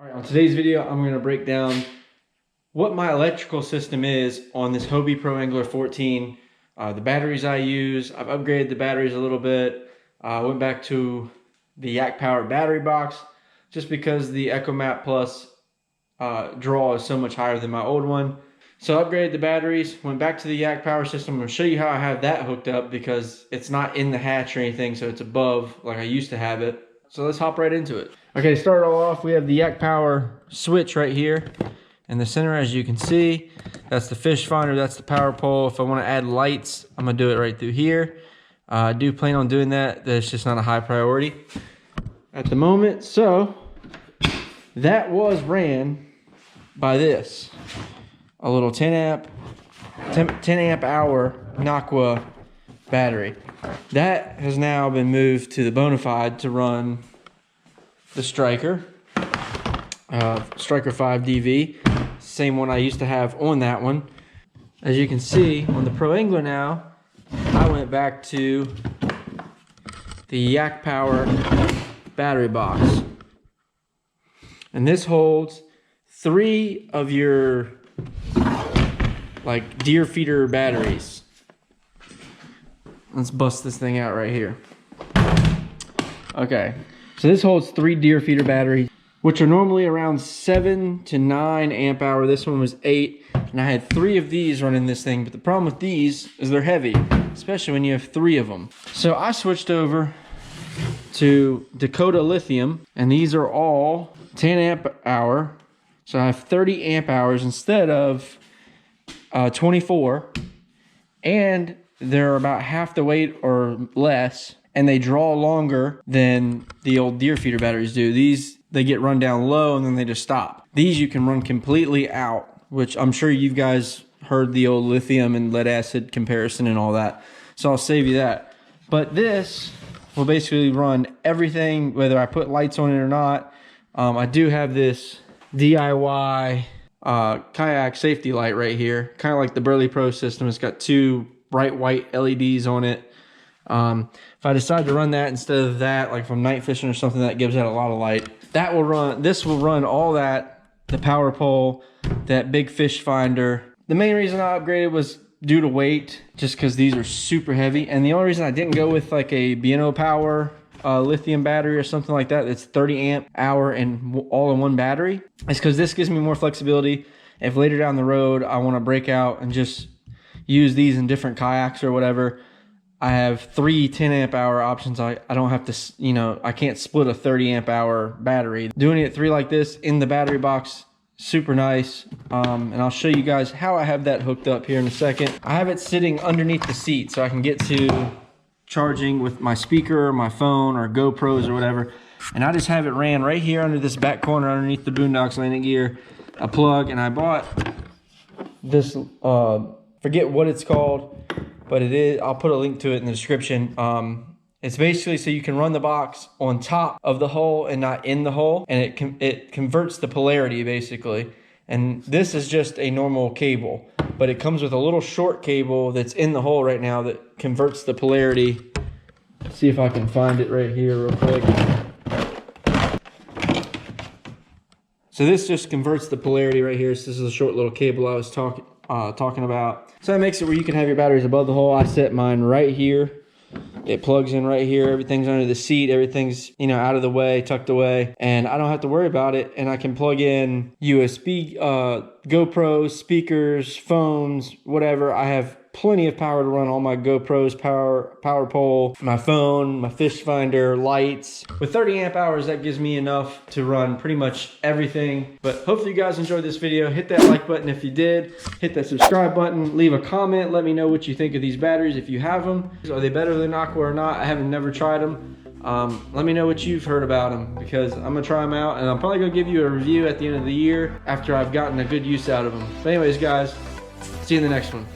All right, on today's video, I'm gonna break down what my electrical system is on this Hobie Pro Angler 14. The batteries I use, I've upgraded the batteries a little bit. Went back to the Yak-Power battery box just because the EcoMap Plus draw is so much higher than my old one. So I upgraded the batteries, went back to the Yak-Power system. I'm gonna show you how I have that hooked up because it's not in the hatch or anything, so it's above like I used to have it. So let's hop right into it. Okay, start it all off, we have the Yak-Power switch right here. In the center, as you can see, that's the fish finder, that's the power pole. If I want to add lights, I'm gonna do it right through here. I do plan on doing that. That's just not a high priority at the moment. So that was ran by this, a little 10 amp hour Noqua battery. That has now been moved to the Bonafide to run the Striker, Striker 5 DV. Same one I used to have on that one. As you can see on the Pro Angler now, I went back to the Yak-Power battery box. And this holds 3 of your like deer feeder batteries. Let's bust this thing out right here. Okay, so this holds 3 deer feeder batteries, which are normally around 7 to 9 amp hour. This one was 8, and I had 3 of these running this thing. But the problem with these is they're heavy, especially when you have 3 of them. So I switched over to Dakota Lithium, and these are all 10 amp hour. So I have 30 amp hours instead of 24, and they're about half the weight or less, and they draw longer than the old deer feeder batteries do. These, they get run down low and then they just stop. These you can run completely out, which I'm sure you guys heard the old lithium and lead acid comparison and all that. So I'll save you that. But this will basically run everything, whether I put lights on it or not. I do have this DIY kayak safety light right here, kind of like the Burley Pro system. It's got 2 bright white LEDs on it. If I decide to run that instead of that, like from night fishing or something, that gives out a lot of light. That will run, this will run all that, the power pole, that big fish finder. The main reason I upgraded was due to weight, just because these are super heavy. And the only reason I didn't go with like a Power lithium battery or something like that, that's 30 amp hour and all in one battery, is because this gives me more flexibility. If later down the road I want to break out and just use these in different kayaks or whatever, I have 3 10 amp hour options. I don't have to, you know, I can't split a 30 amp hour battery. Doing it 3 like this in the battery box, super nice. And I'll show you guys how I have that hooked up here in a second. I have it sitting underneath the seat so I can get to charging with my speaker or my phone or GoPros or whatever. And I just have it ran right here under this back corner underneath the Boondocks landing gear, a plug. And I bought this, forget what it's called, but it is, I'll put a link to it in the description. It's basically so you can run the box on top of the hole and not in the hole, and it converts the polarity basically. And this is just a normal cable, but it comes with a little short cable that's in the hole right now that converts the polarity. Let's see if I can find it right here real quick. So this just converts the polarity right here. So this is a short little cable I was talking about. So that makes it where you can have your batteries above the hole. I set mine right here. It plugs in right here. Everything's under the seat. Everything's, you know, out of the way, tucked away, and I don't have to worry about it. And I can plug in USB, GoPros, speakers, phones, whatever. I have plenty of power to run all my GoPros, power pole, my phone, my fish finder, lights. With 30 amp hours, that gives me enough to run pretty much everything. But hopefully you guys enjoyed this video. Hit that like button if you did. Hit that subscribe button. Leave a comment. Let me know what you think of these batteries if you have them. Are they better than Noqua or not? I haven't never tried them. Let me know what you've heard about them, because I'm gonna try them out, and I'm probably gonna give you a review at the end of the year after I've gotten a good use out of them. But anyways, guys, see you in the next one.